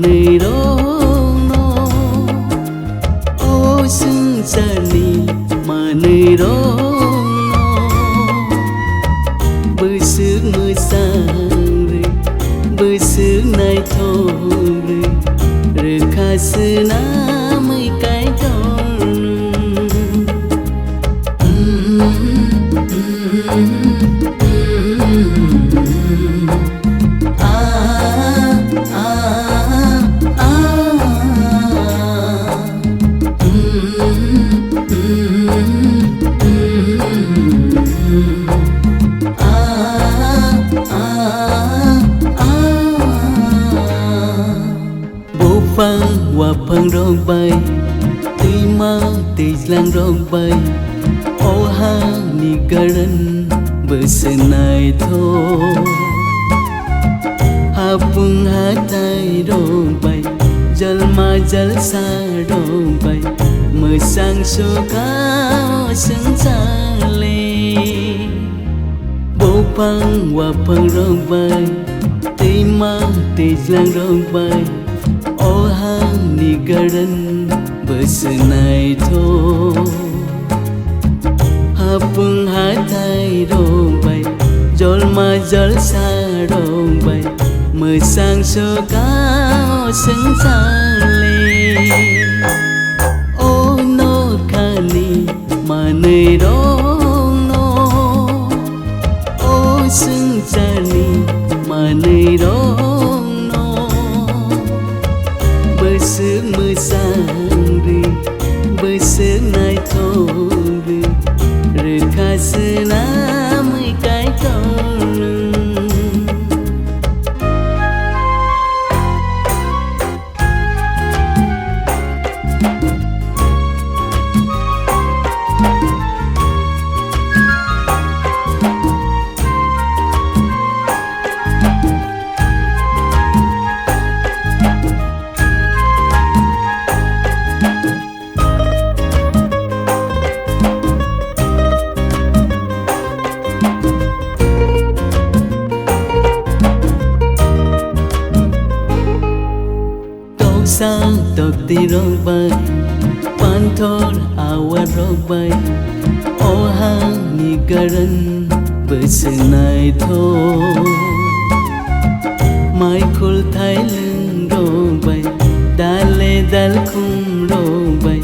nơi đó nó ô xưng jani mà nơi đó nó bơi xứ mưa sang rì bơi xứ này thôi rì khá xứ na mấy cái phang và phang rong bay tì ma tì lang rong bay ô ha ni garan bersenai tho ha pung ha tai rong bay jalma jalsa rong bay mơ sang số cao sững sang le bố phang và phang rong bay tì ma tì lang rong bay ô hang ni garan bersenai tho ha pung ha thai rong bay jolma jalsa rong bay mơ sang số cao sững sang le ô no khani mà nơi đó nó ô sững jani mà nơi đó bơi mưa sang rì bơi xứ này thôi rì khá xứ na mấy cái con sang tộc ti rong bay pan thon awa rong bay ô hang ni garan bersenai tho mai khul thai lưng rong bay dale dal khum rong bay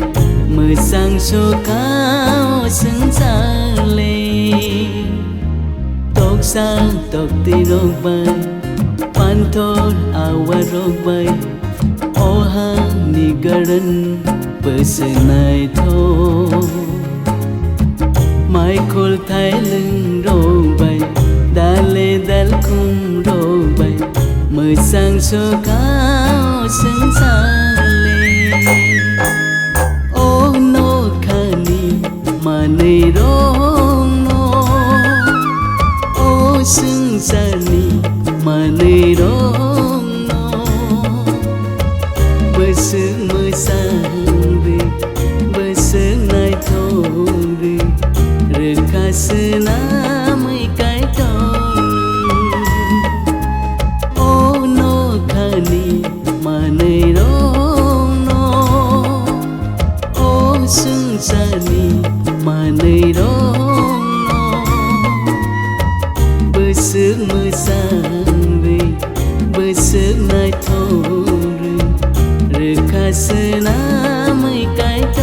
mơ sang số cao sững sang le tộc sang tộc ti rong bay pan thon awa rong bay ô hang ni garan bersenai tho mai khul thai lưng rong bay dale dal khum rong bay mơ sang số cao sững sang le ô no khani mà nơi đó nó ô sững jani mà nơi đó bơi xứ mưa sang rì bơi xứ này thôi rì khá xứ na mấy cái con ô no khani mà nơi đó nó ô sững jani mà nơi đó bơi xứ mưa sang rì bơi xứ này thôi khá xứ na mấy cái con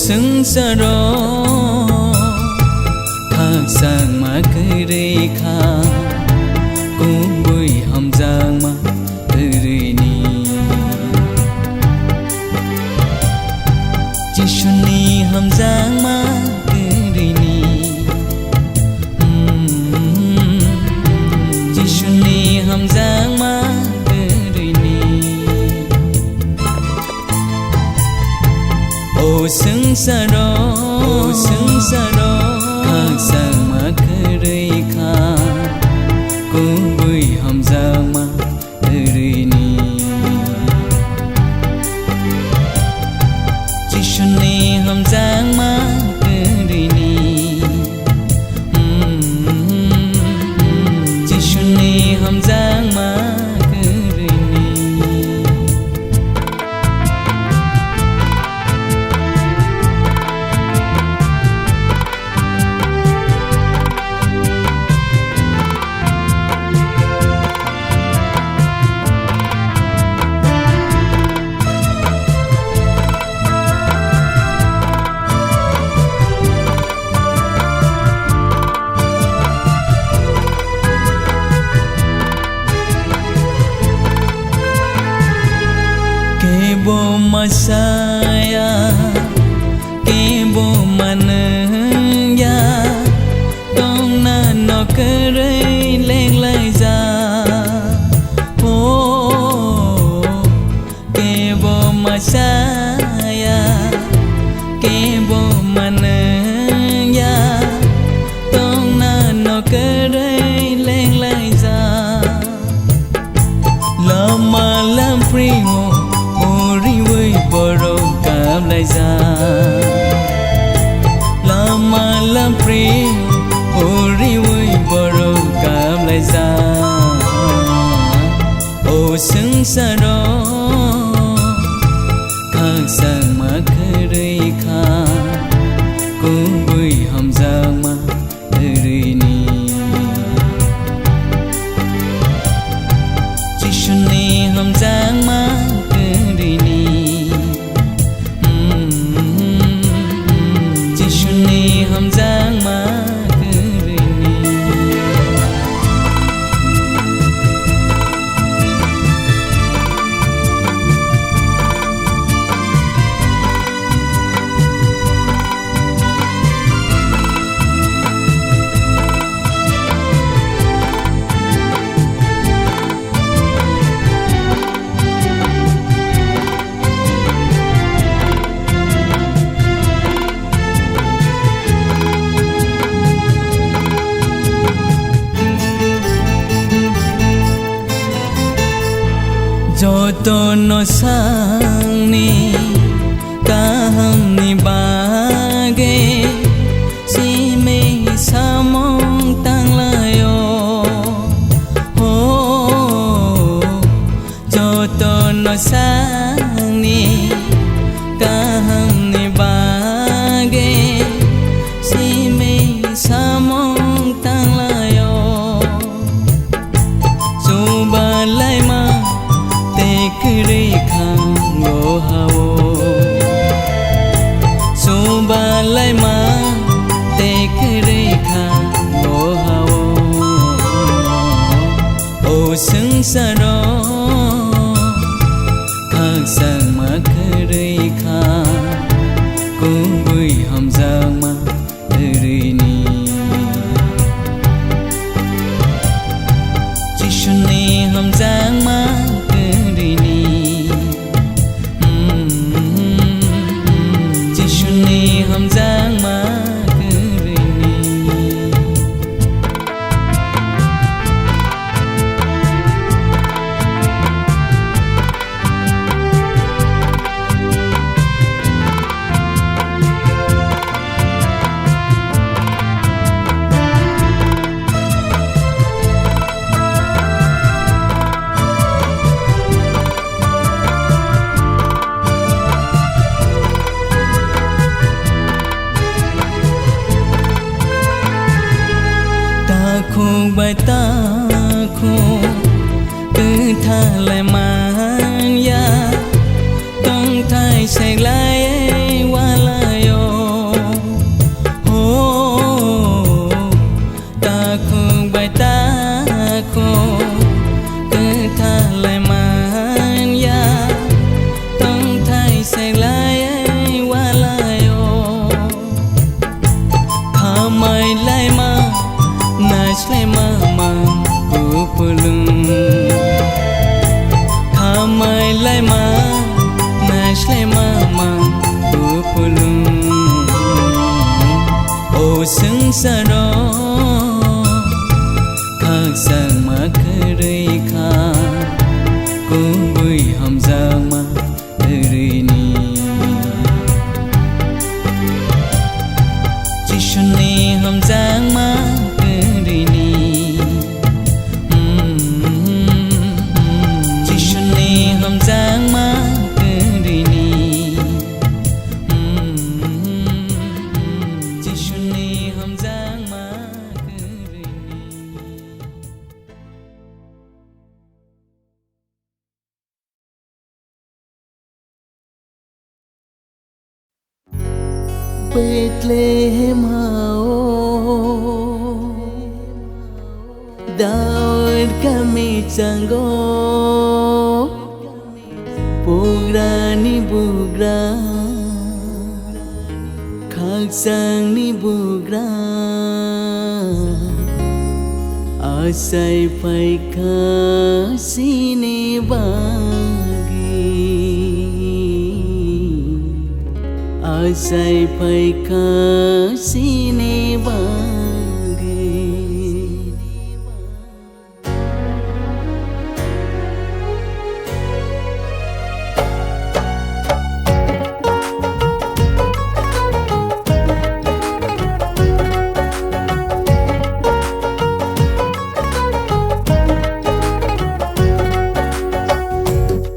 sừng sa ro khang sang ma kere kha cũng bui hầm giang ma kere ni chỉ xuân ni hầm giang ma kere ni chỉ xuân ni hầm giang ma sừng sa ro khang sang ma kere kha cũng bui hầm giang ma kere ni chỉ xuân ni hầm giang ma kere ni chỉ xuân ni hầm giang ma Kebo masaya kebo manaya tong na no kere leng lai ra kebo masaya kebo manaya tong na no kere leng lai ra lama lam primo boro kam lai ra lama lam pri ori vui boro kam lai ra o sừng sa ro khang sang ma kere kha cũng bui hầm giang ma kere ni chỉ xuân ni hầm giang ma hầm giang ma kere ni Joto no sang ni kaham ni bage si me samong tang layo joto no sang ni kaham ni bage si me samong tang layo subalai ma kere khang ngo hao sumba lai ma te kere khang ngo hao o sừng sa ro khang sang ma kere kha cũng bui hầm giang ma kere ni chỉ xuân ni hầm giang ma hầm giang ma kere ni khung bài ta khung cứ tha lại mang ya tông thay sạch lại qua lại yo aku baitaku kethalai man ya tong thai sai lai walayo khamai lai ma nas lai ma ku pulung khamai lai ma nas lai ma ku pulung o sung sa ro khak sang ma khơi kha cô bơi hầm ra ma đời ni chỉ xuân ni hầm ra ma đời ni chỉ xuân ni hầm ra ma đời ni chỉ xuân ni hầm ra ma Bethlehem hao Daud kami canggo Bugra ni bugra Khak sang ni bugra Asai pai kasini Asai pai kasini bagi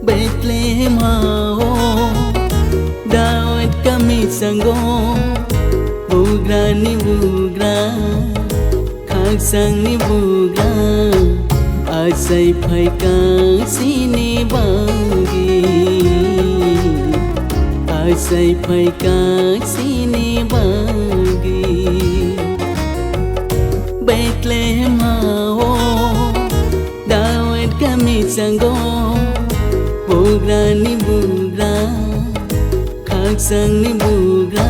Bethlehem hao Daud kami sanggo bugra ni bugra khak sang ni bugra asai phai kasini bagi asai phai kasini bagi Bethlehem hao Daud kami sanggo bugra ni bugra khak sang ni bugra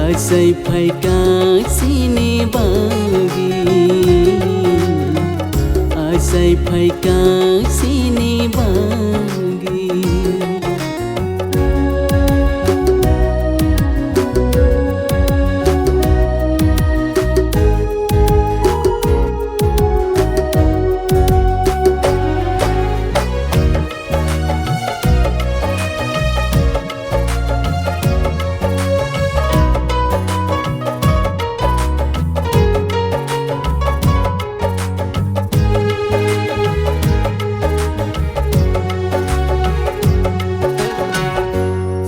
asai phai kasini bagi asai phai kasini bagi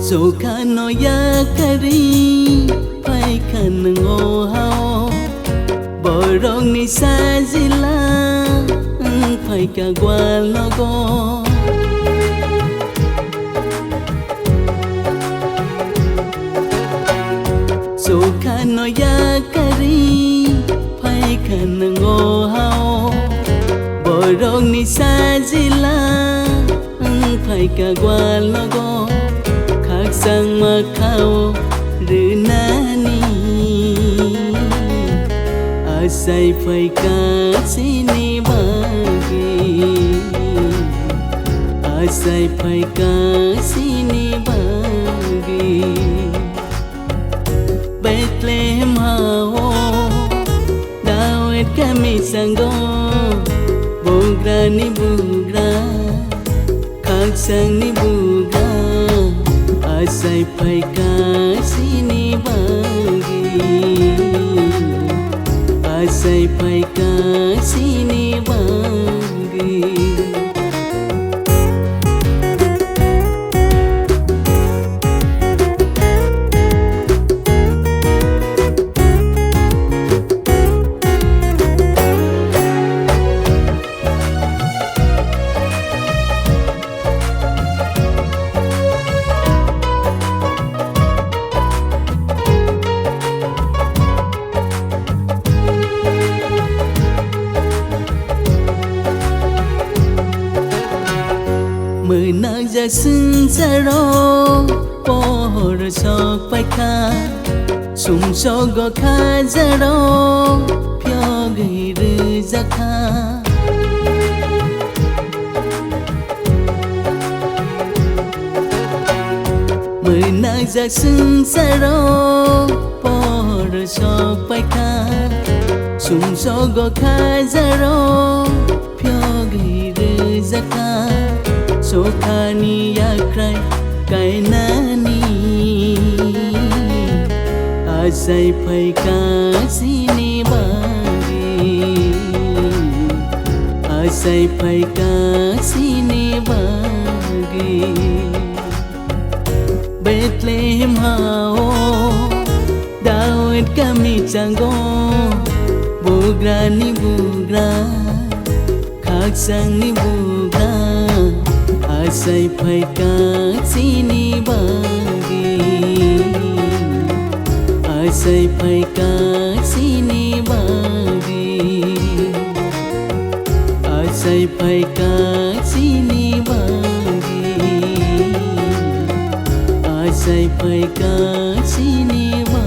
Sokano ya kari pai kan ngo hao borong ni sajila pai ka gwa logo Sokano ya kari pai kan ngo hao borong ni sajila pai ka gwa logo sang makau renani asai phai kasini bagi asai phai kasini bagi Bethlehem hao Daud kami sanggo bugra ni bugra khak sang ni bugra asai phai kasini bagi asai phai kasini bagi मोनाजासिं जारो pohor sok paika sumsog khajaro pyogir zakha मोनाजासिं जारो pohor sok paika sumsog khajaro pyogir zakha sokhani yakrai kainani asai paika sini bagi asai paika sini bagi Bethlehem hao Daud kami canggo bugra ni bugra khaksang ni bugra asai paika sini bagi asai paika sini bagi asai paika sini bagi asai paika sini bagi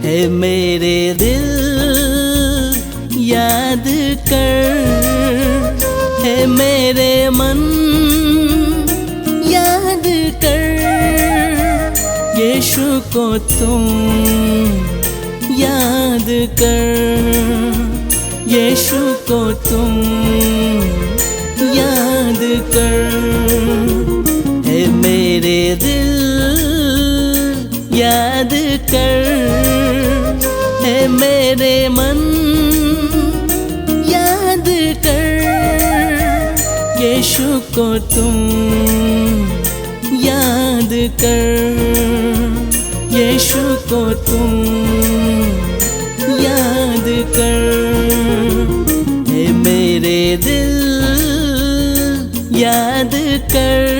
है मेरे दिल याद कर है मेरे मन याद कर यीशु को तुम याद कर यीशु को तुम याद कर है मेरे दिल याद कर है मेरे मन याद कर यीशु को तुम याद कर यीशु को तुम याद कर है मेरे दिल याद कर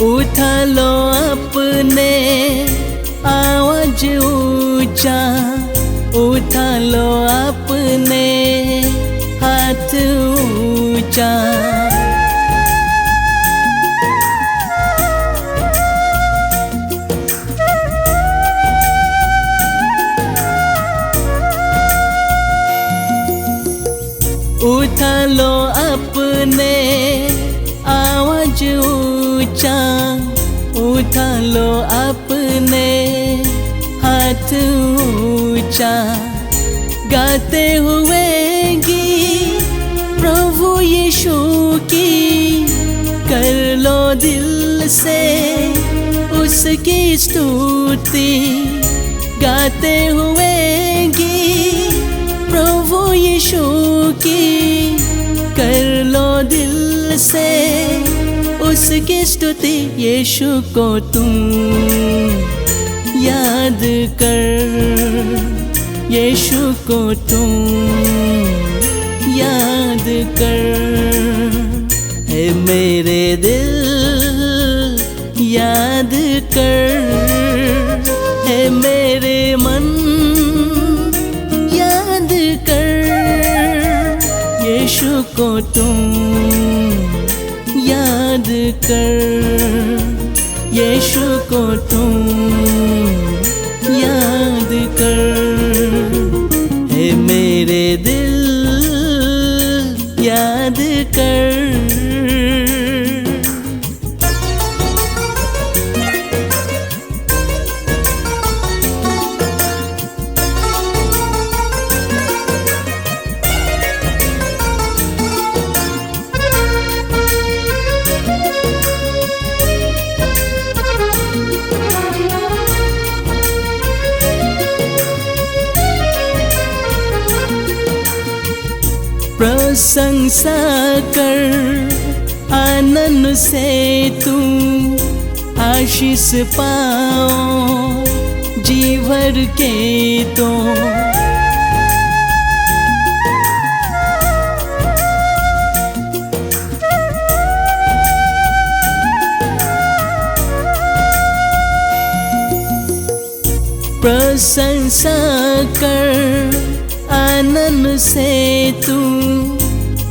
उठा लो अपने आवाज ऊंचा उठा लो अपने हाथ ऊंचा उठा लो अपने आवाज ऊंचा उठा लो अपने हाथ ऊंचा गाते हुए गीत प्रभु यीशु की कर लो दिल से उसकी स्तुति गाते हुए गीत प्रभु यीशु की कर लो दिल से उसकी स्तुति यीशु को तुम याद कर यीशु को तुम याद कर है मेरे दिल याद कर है मेरे मन को तुम याद कर, यीशु को तुम याद कर। हे मेरे दिल याद कर। प्रशंसा कर आनंद से तुम आशीष पाओ जी भर के तो। प्रशंसा कर आनंद से तुम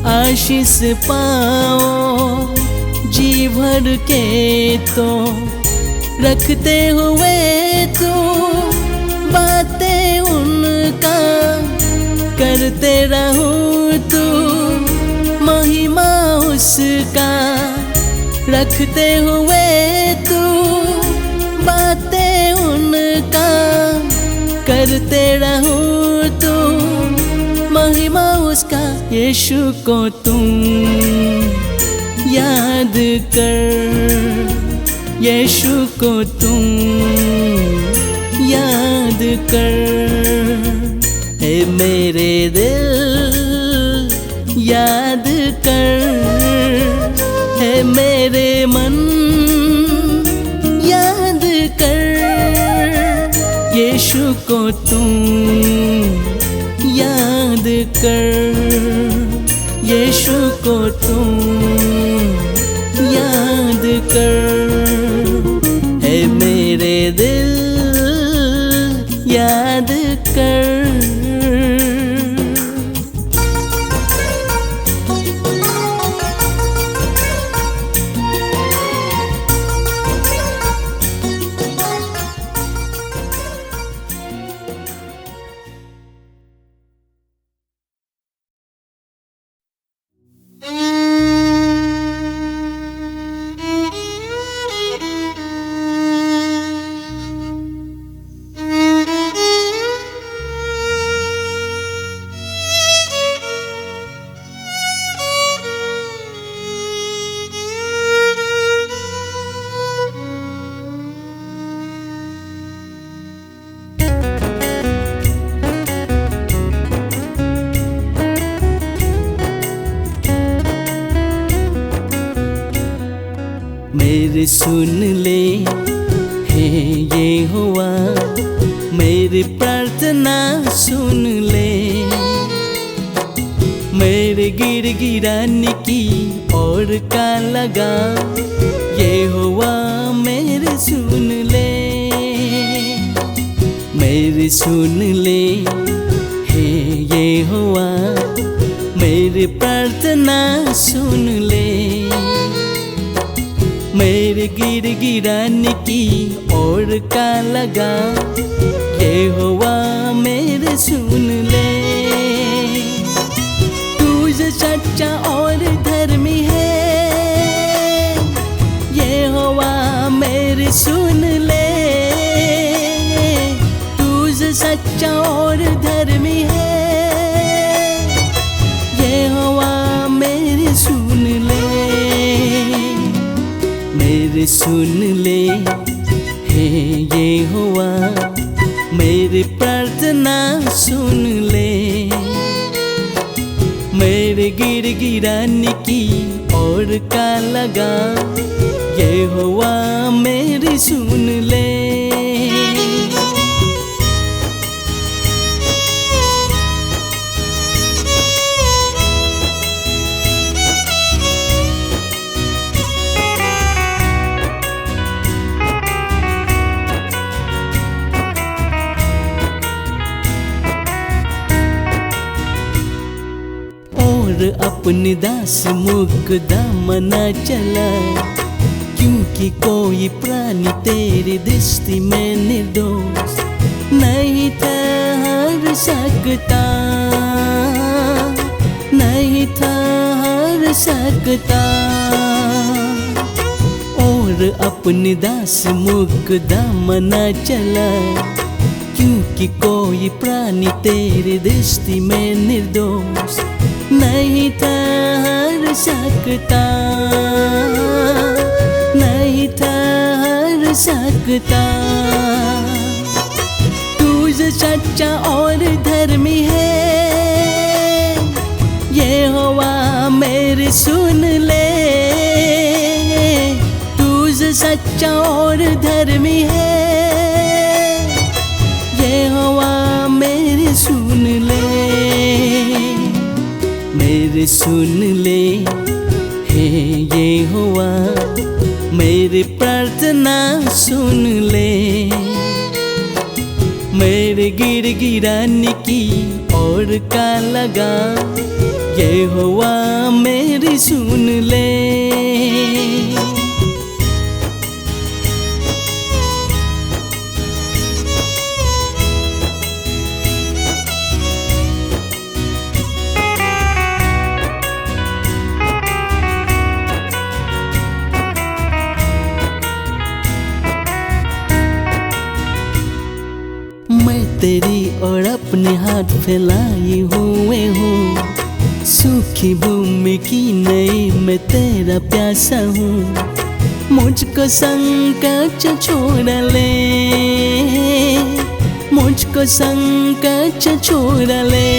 आशीष पाओ जी भर के तो। रखते हुए तू बातें उनका करते रहो तू महिमा उसका। रखते हुए तू बातें उनका करते रहो तू महिमा उसका। यीशु को तुम याद कर, यीशु को तुम याद कर। हे मेरे दिल याद कर, हे मेरे मन याद कर। यीशु को तुम याद कर, यीशु को तुम याद कर। हे मेरे दिल याद कर। मेरी सुन ले हे यहोवा, मेरी प्रार्थना सुन ले। मेरे गिड़गिड़ाने की और का लगा यहोवा मेरी सुन ले। मेरी सुन ले हे यहोवा, मेरी प्रार्थना सुन ले। मेरे गिड़गिड़ाने की और का लगा यहोवा मेरे सुन ले। तू जो सच्चा और धर्मी है यहोवा मेरे सुन ले। तू जो सच्चा और धर्मी है यहोवा मेरे सुन ले। मेरे सुन ले हे यहोवा, मेरी प्रार्थना सुन ले। मेरे गिड़गिड़ाने की और का लगा यहोवा मेरी सुन ले। अपने दास मुकदा मना चला, क्योंकि कोई प्राणी तेरी दृष्टि में निर्दोष नहीं ठहर सकता, नहीं ठहर सकता। और अपने दास मुकदा मना चला, क्योंकि कोई प्राणी तेरी दृष्टि में निर्दोष नहीं ठहर सकता, नहीं ठहर सकता। तू जो सच्चा और धर्मी है, यहोवा मेरी सुन ले। तू जो सच्चा और धर्मी है, यहोवा मेरी सुन ले, मेरी सुन ले। हे यहोवा मेरी प्रार्थना सुन ले, मेरे गिड़गिड़ाने की और का लगा, यहोवा मेरी सुन ले। तेरी ओर अपने हाथ फैलाए हुए हूँ, सूखी भूमि की नई मैं तेरा प्यासा हूँ। मुझको संकट छोड़ ले, मुझको संकट छोड़ ले।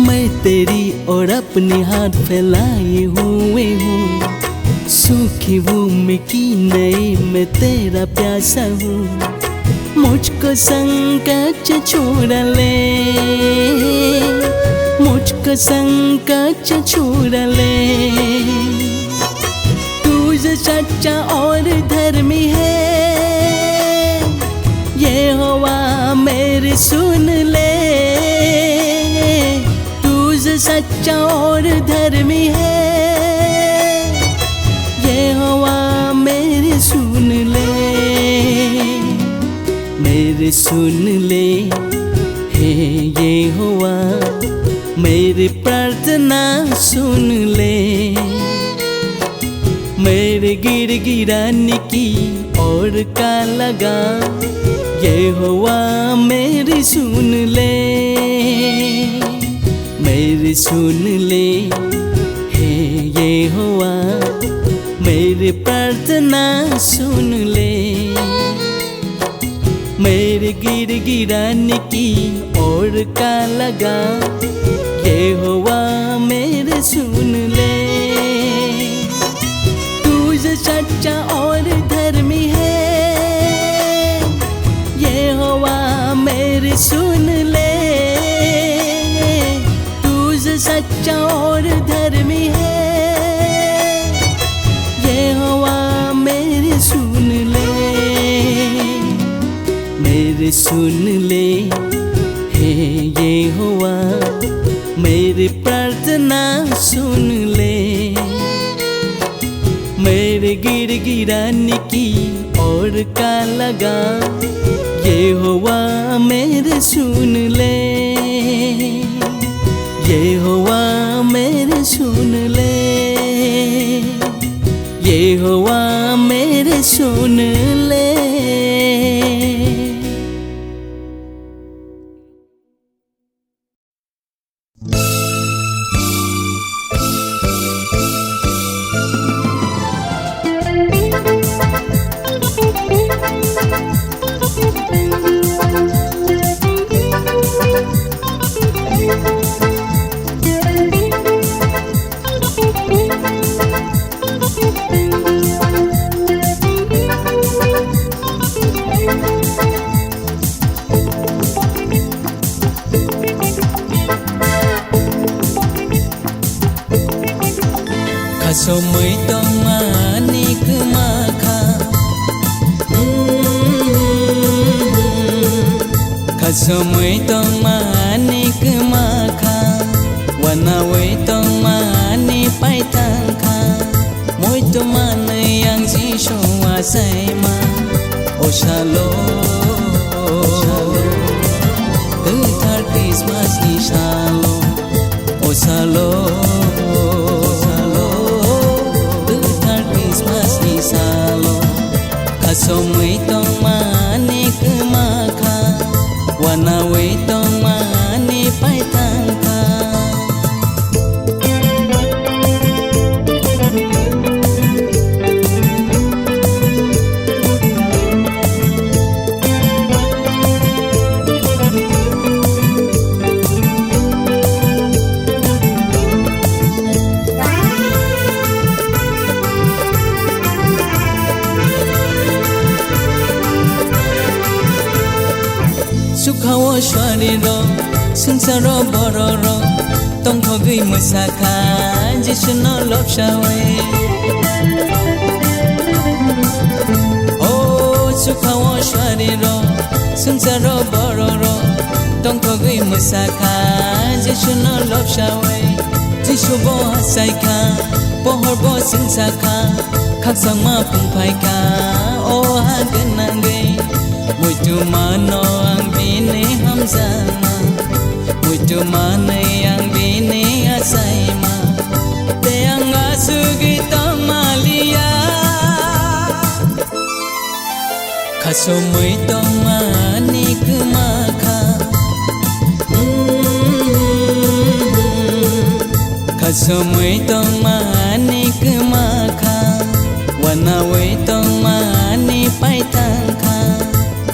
मैं तेरी ओर अपने हाथ फैलाए हुए हूँ, सूखी भूमि की नई मैं तेरा प्यासा हूँ। मुझको संकट छोड़ ले, मुझको संकट छोड़ ले। तू जो सच्चा और धर्मी है, यहोवा मेरी सुन ले। तू जो सच्चा और धर्मी है, यहोवा मेरी सुन ले, मेरी सुन ले। हे यहोवा मेरी प्रार्थना सुन ले, मेरे गिड़गिड़ाने की और का लगा, यहोवा मेरी सुन ले, मेरी सुन ले। हे यहोवा मेरी प्रार्थना सुन ले, मेरे गिड़गिड़ाने की और का लगा, यहोवा मेरे सुन ले। तू जो सच्चा और धर्मी है, यहोवा मेरे सुन ले। तू जो सच्चा और धर्मी है, यहोवा मेरे सुन ले, मेरे सुन ले। हे यहोवा मेरी प्रार्थना सुन ले, मेरे गिड़गिड़ाने की और का लगा, यहोवा मेरे सुन ले, यहोवा मेरे सुन ले, यहोवा मेरे सुन ले। Kasomoy tong manik maka, kasomoy tong manik maka, saima o shalom Thar Christmas ni shalom o shalom Thar Christmas ni shalom Kasomai tong mani kemakha Wanaway tong mani paitangka Sukhawo shwariro sangsaro bororo tong thogui musakha jisuno lobshawe Oh sukhawo shwariro sangsaro bororo tong thogui musakha jisuno lobshawe jisubo hasaikha pohorbo sangsakha khaksangma pungphaikha oh haganange Mutu mano ang bini hamzama Mutu mano ang bini asayma Te ang asugi tamalia Kasumui tomani kemakha Kasumui tomani kemakha Wanaway tomani paitangka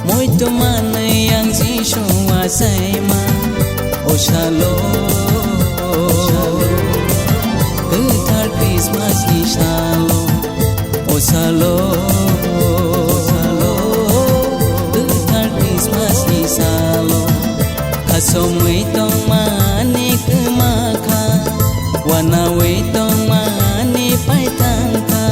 Muito mana yang Jishu asaima O shalom Thar Christmas ni shalom O shalom Thar Christmas ni shalom Kasomai tong mani kemakha Wanaway tong mani paitangka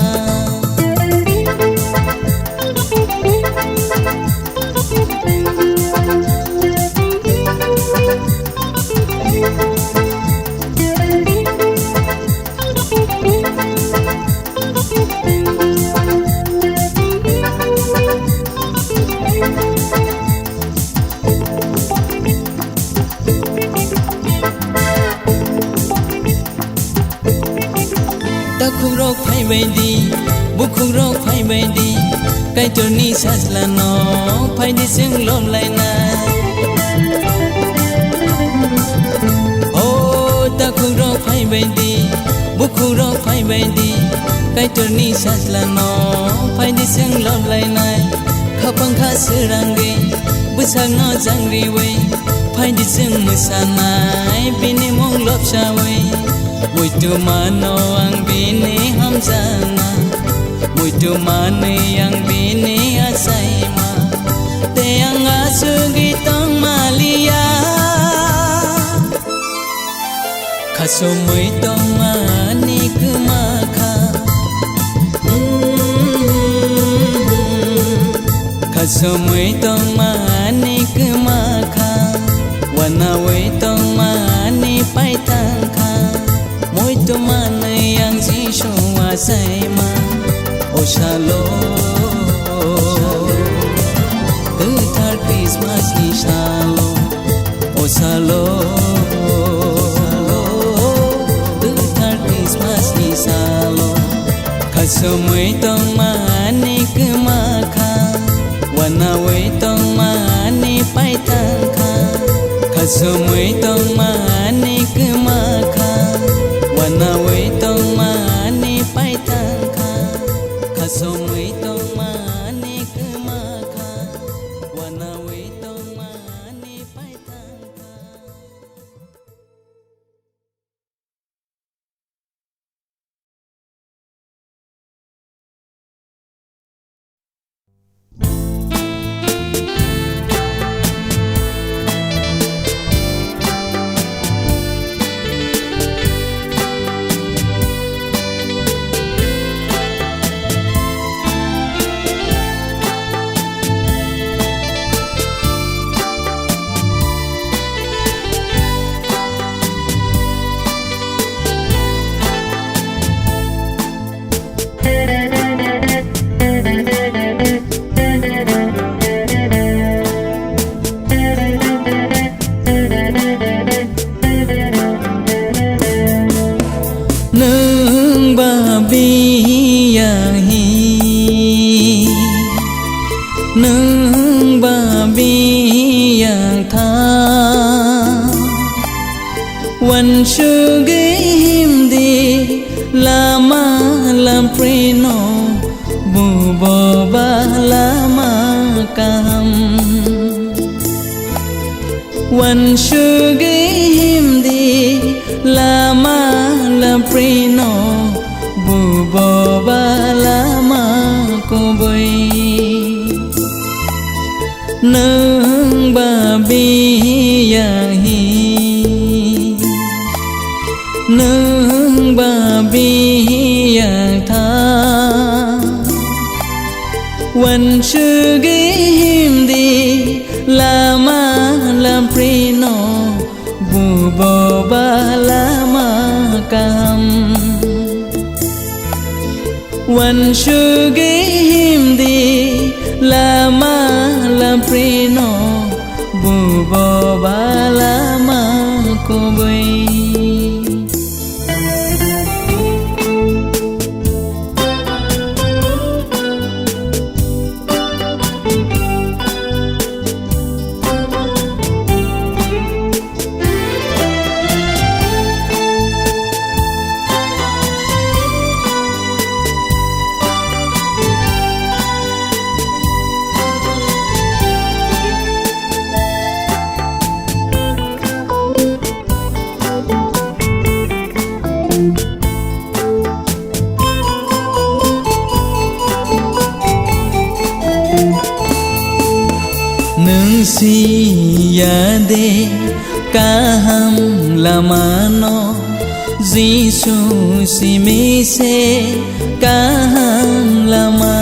Takurok phai bedi bukurok phai bedi kai turni saslano phai ni sing lom lai na Oh takurok phai bedi bukurok phai bedi kai turni saslano phai ni sing lom lai na khapang kha serange busang no jangri we phai ni sing musanai bini mong lop shawe Mutu mano ang bini hamzana Mutu mano ang bini asayma Te ang asugi tong malia Kasumui tong mani kemakha Kasumui tong mani kemakha Wanaway tong mani paitangka Muito mana yang Jishu asaima O shalom Thar Christmas ni shalom O shalom Thar Christmas ni shalom Kasumui tong mani kemakha Wanaway tong mani paitangka Kasumui tong mani kemakha Wanaway tong mani paitangka Kasumui tong mani kemakha Wanaway tong mani paitangka nâng ba bi yang tha wan shu ge him di lama lam prino bu bo ba lama kam wan shu ge him di lama lam prino bu bo ba lama ko boy nâng ba bi yang hi nâng ba bi yang tha wan shu ge him di lama lam prino bu bo ba lama kam wan shu ge him di lama lam prino bu bo ba lama ko boy nâng si ya de ka ham lama no Giêsu si mi se ka ham lama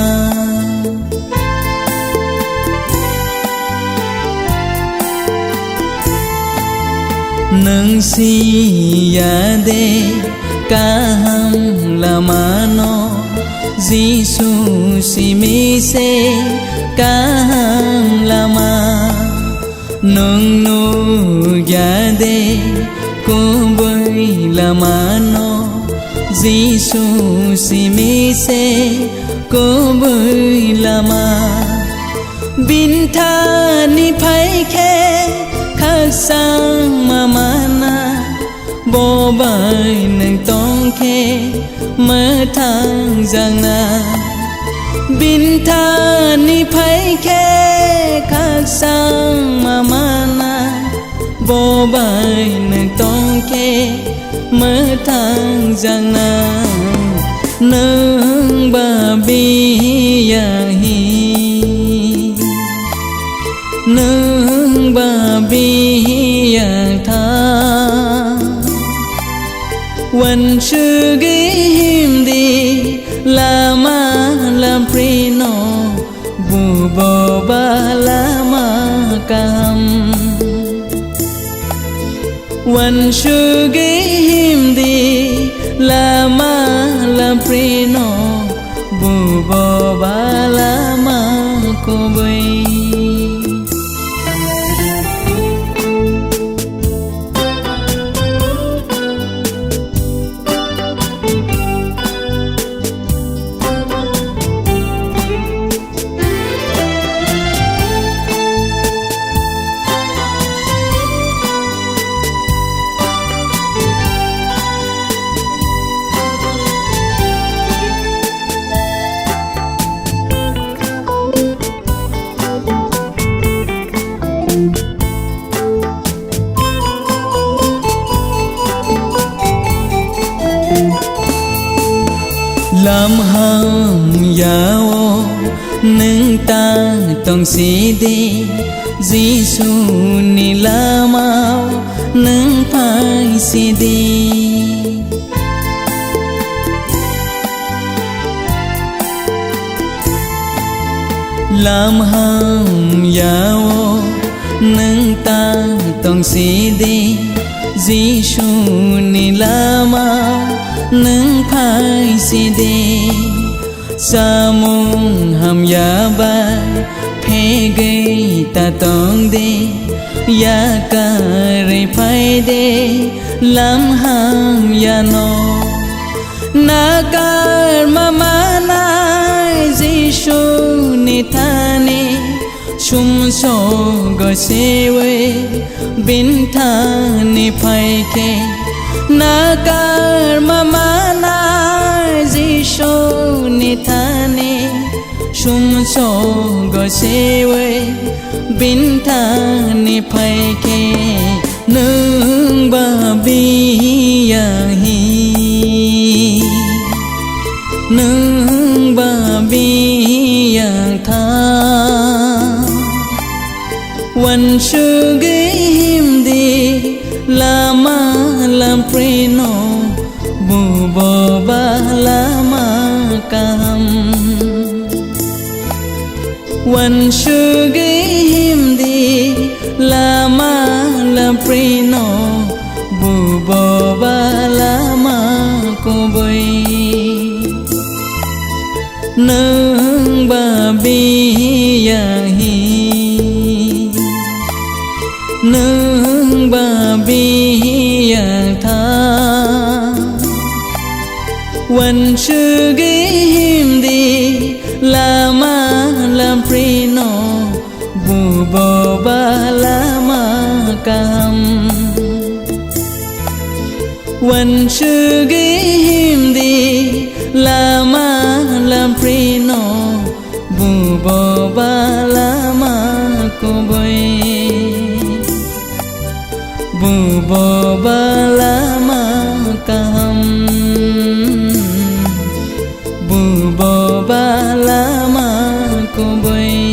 nâng si ya de ka ham lama no Giêsu si mi se ka ham lama nung nu ya de ko boy lama no Giêsu si mi se ko boy lama bin tha ni phai khe khak sang ma mana bo bai nang tong khe mơ thang giang na bin tha ni phai khe khak sang ma mana bo bai nang tong khe mơ thang giang na nâng ba bi yang hi nâng ba bi yang tha wan shu ge him di lama lam prino bu bo ba lama kam wan shu ge him di lama lam prino bu bo ba lama ko boy lam ham yao nâng ta tong si di Giêsu ni lamao nâng phai si di lam ham yao nâng ta tong si di Giêsu ni lamao nâng phai si di sa mong ham ya ba phe gei ta tong de ya ka re phai de lam ham ya no nagar mama na Giêsu ni thane sum so go sewe bintani phaike nakar mamana jisho nithane sum so go sewe bintani phaike nung ba biyahi nung ba biyang tha wan su gim di lama lam prino bu bo ba lama kam wan su gim di lama lam prino bu bo ba lama ko boy nung ba biyahi nung ba biyang tha wan su gim di lama lam prino bu bo ba lama kam wan su gim di lama lam prino bu bo ba lama ko boy bu bo ba lama kam bu bo ba lama ko boy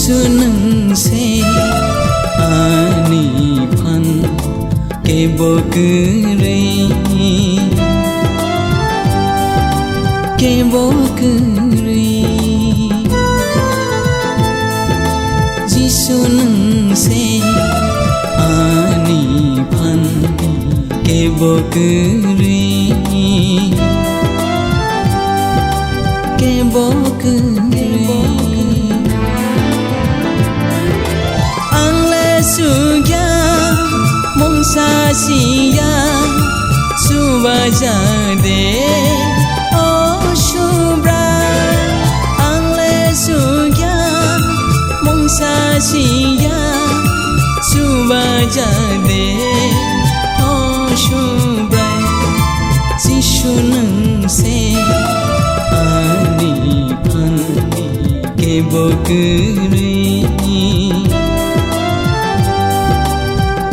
sunung se ani phan ke bokre ji sunung se ani phan ke bokre suya mong sa siya subaja de o shubra angle suya mong sa siya subaja de o shubra si shunang se ani phan ke bokre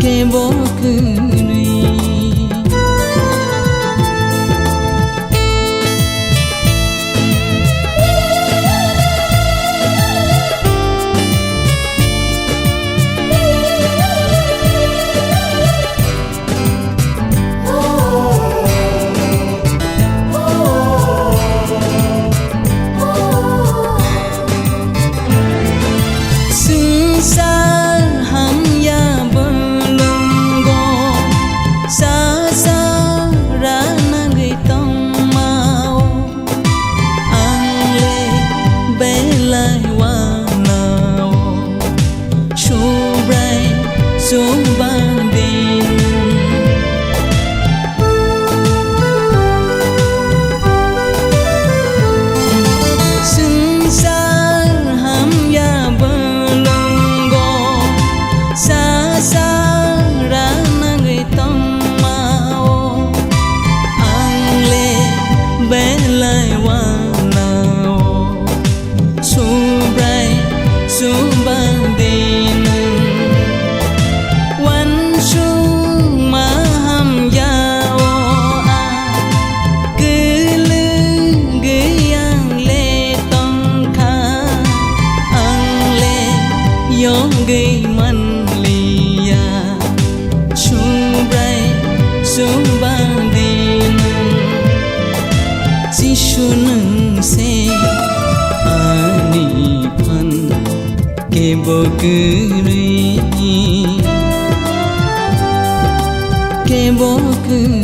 ke bokre gây man lia cười kê bố cười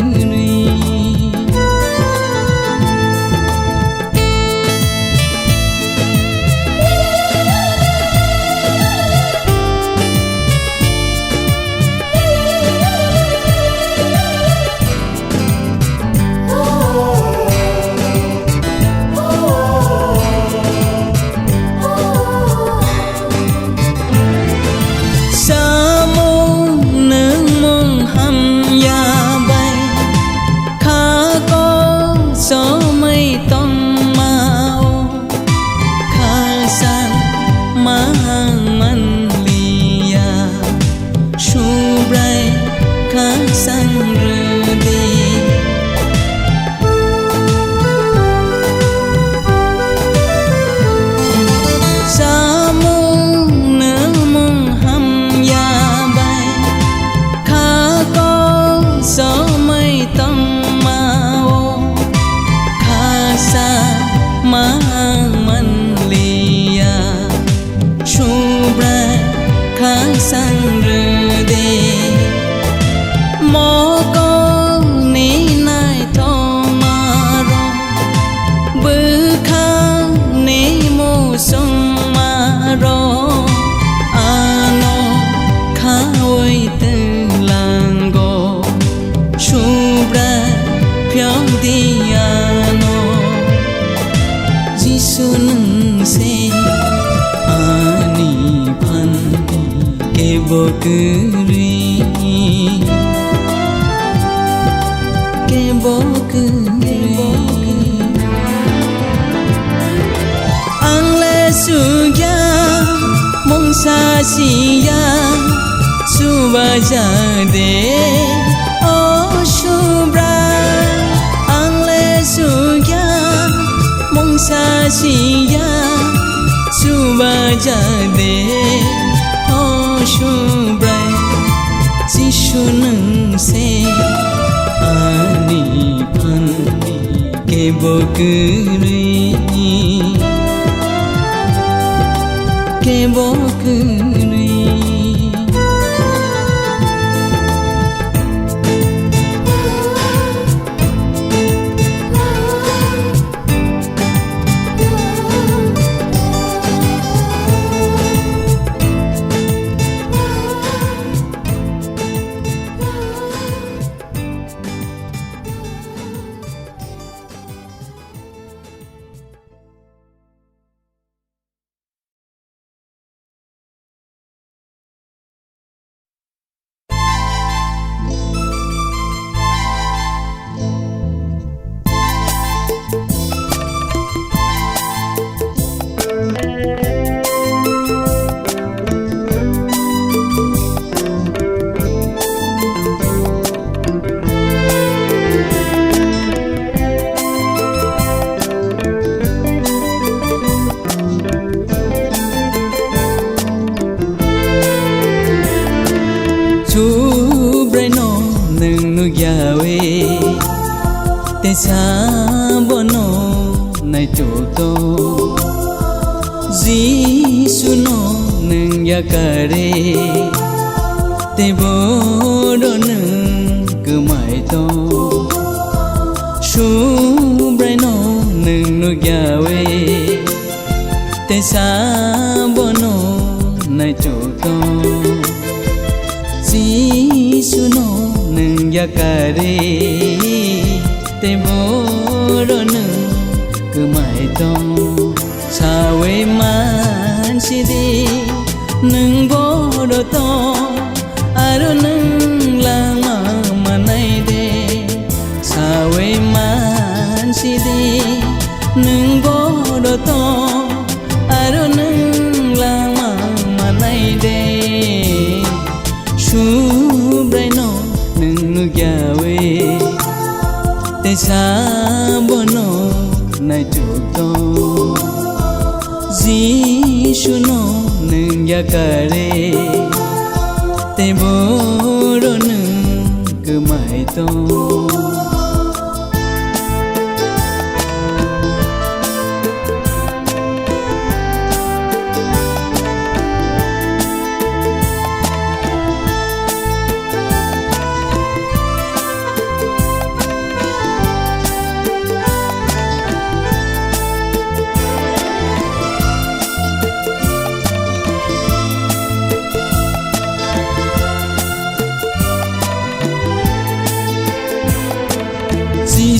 sang rơ đê mô cô ní nai thô ma rô bư khá ní mô sông ma rô à nô khá ôi tư làng gô su bra phiếu đi à nô Giêsu nâng xe bố cười kê bố cười ang lê su ya mong sa si ya su ba ja de o su bra ang lê su ya mong sa si ya su ba ja de Shubrai Giêsu nâng xe ani phani ke bo cười ke bo cười te sabono nai choto Giêsu no nang yakare te bodo nang kumai to shubrai no nang no yawe te sabono nai choto Giêsu no nang yakare te bodo nang kumai to sawe man sidi nang bodo to aro nang lama manai de sawe man sidi nang bodo to aro nang lama manai de shubrai no nang nu yawe te sabono nai choto Giêsu no nang yakare te bodo nang kumai to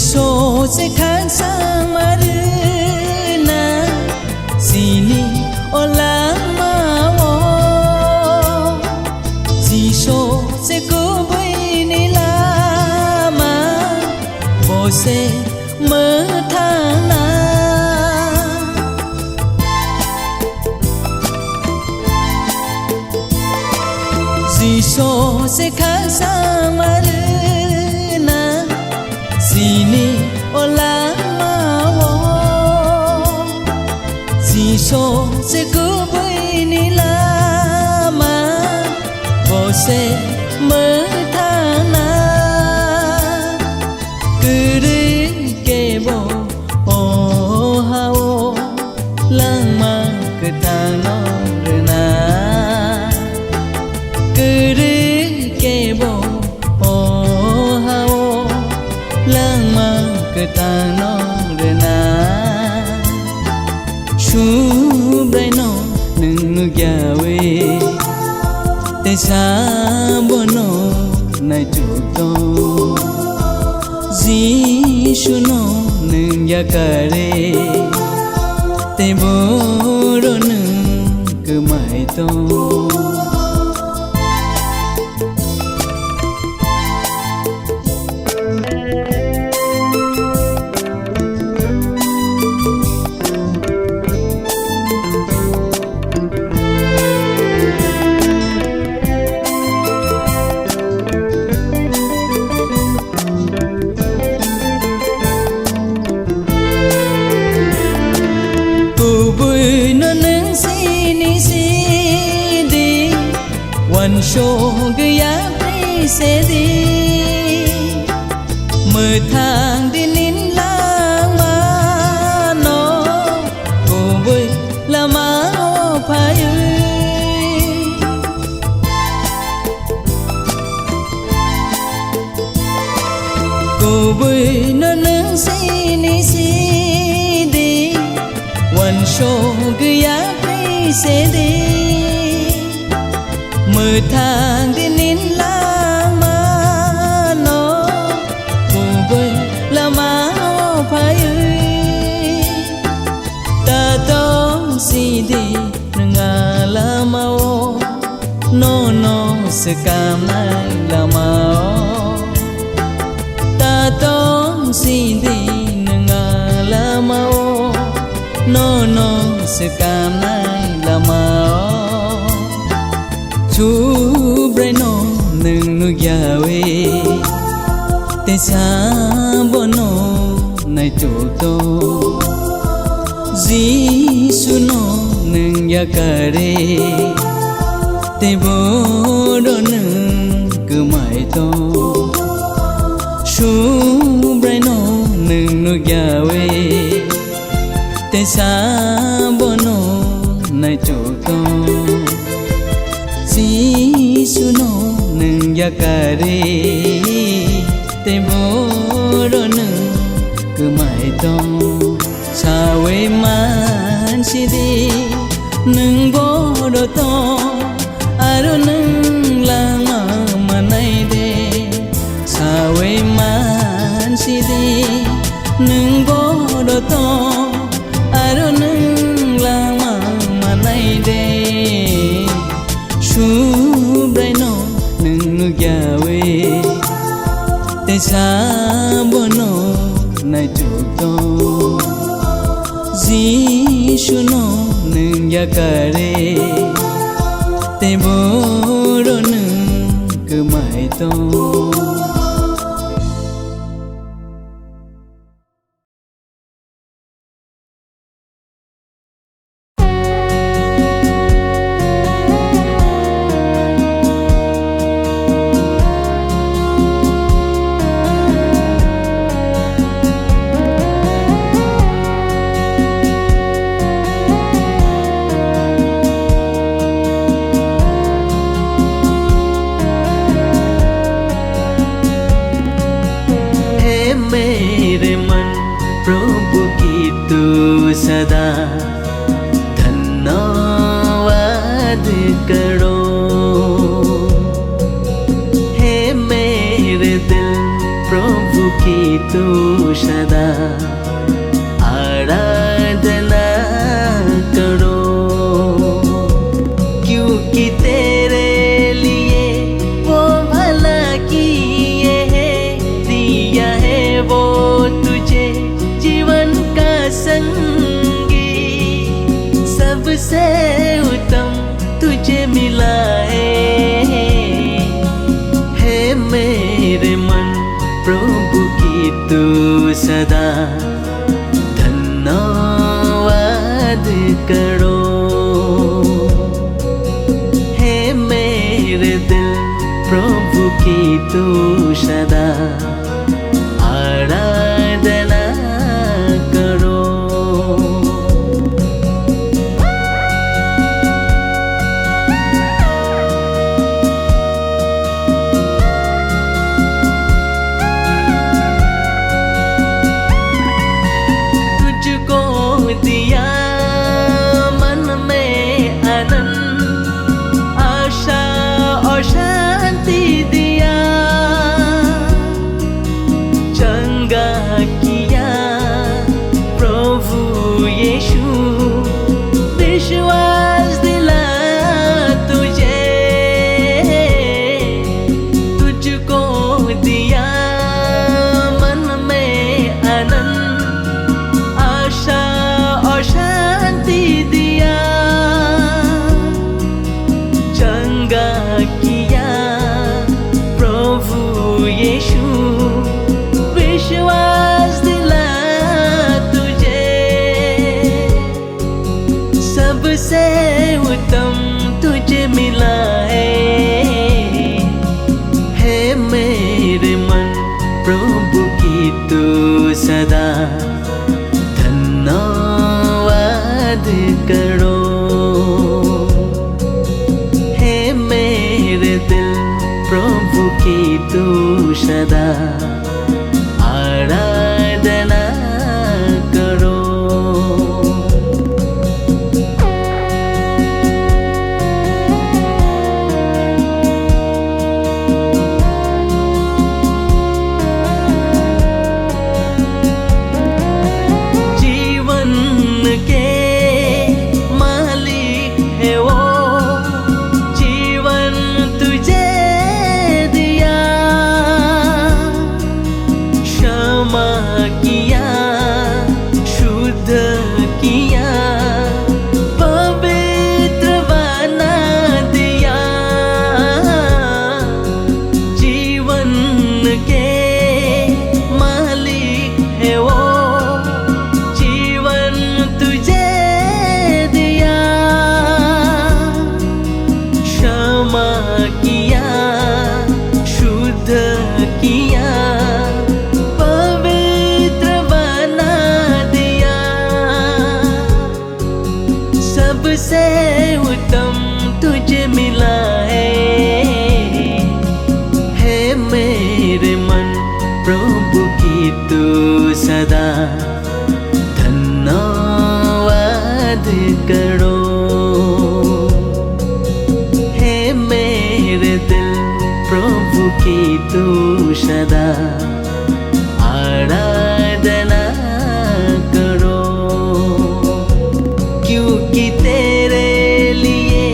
số sẽ khác sang mà đưa na gì ni ô lãng mà ô gì số sẽ cố với ni la mà vô sẽ mở thang na gì số sẽ khác sang mà đưa na gì ni ô lãng mà ô gì số sẽ cứ với ni la mà vô sẽ mở thang na cứ đi kê bộ ô ha ô lãng mà cứ thang nó rồi na cứ đi kê bộ ô ha ô lãng mà cứ thang nó rồi na chú bray nó nâng gawe te sa bono na chuto Jishu no nâng yakare te boro nâng cứ mãi to One show gaya pri se di mơ thang đi nín lang mà nó cô vui là má ô phải ơi cô vui nó nâng si đi one show gaya pri se di mơ thang đi nín lang mà nó cô với là má phải ơi ta tông si đi nâng là mau nó sẽ cảm nay là mau ta tông si đi nâng là mau nó sẽ cảm nay là mau chú bray nó nâng nu gawe te sa bono nai chu to Jishu no nâng yakare te boro nâng cứ mãi to chú bray nó nâng nu gawe te sa bono nai chu to Jishu no nâng yakare te boro nâng cứ mãi to sawe man si di nâng boro to aro nâng lang mà nay de sawe man si di nâng boro to aro nâng lang mà nay de chú bray nó nâng gawe te sa bono nai chu to Jishu no nâng yakare te boro nâng cứ mãi to सदा धन्यवाद करो हे मेरे दिल प्रभु की तू सदा आराधना करो, क्योंकि तेरे लिए वो भला किए है, दिया है वो तुझे जीवन का संगी, सबसे उत्तम तुझे मिला है मेरे मन प्रभु की तू सदा धन्यवाद करो। है मेरे दिल प्रभु की तू सदा आराधना करो। दिया मन में आनंद, आशा और शांति दिया, चंगा किया प्रभु यीशु, विश्वास दिला तुझे, तुझको दिया मन में आनंद, आशा और शांति दिया, चंगा किया प्रभु यीशु, विश्वास दिला तुझे, सबसे उत्तम तुझे मिला है मेरे मन प्रभु की तू सदा धन्यवाद करो। है मेरे दिल प्रभु की तू सदा आराधना करो। किया शुद्ध किया पवित्र बना दिया, जीवन के मालिक है वो, जीवन तुझे दिया, क्षमा किया शुद्ध किया सबसे उत्तम तुझे मिला है मेरे मन प्रभु की तू सदा धन्यवाद करो। है मेरे दिल प्रभु की तू सदा आराधना करो, क्योंकि तेरे लिए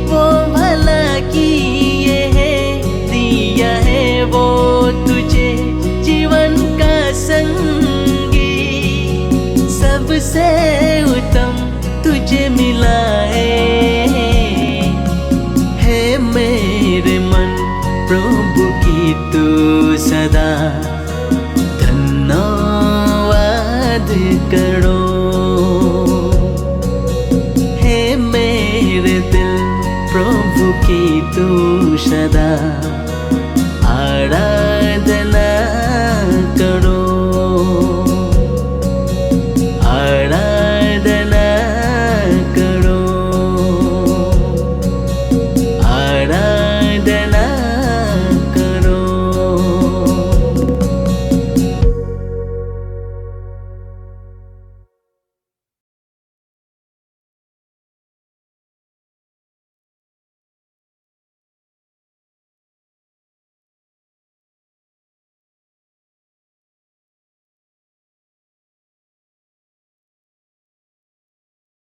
वो भला किए है, दिया है वो तुझे जीवन का संगी, सबसे उत्तम तुझे मिला है मेरे मन प्रभु की तू सदा धन्यवाद करो। मेरे दिल प्रभु की तू सदा आराधना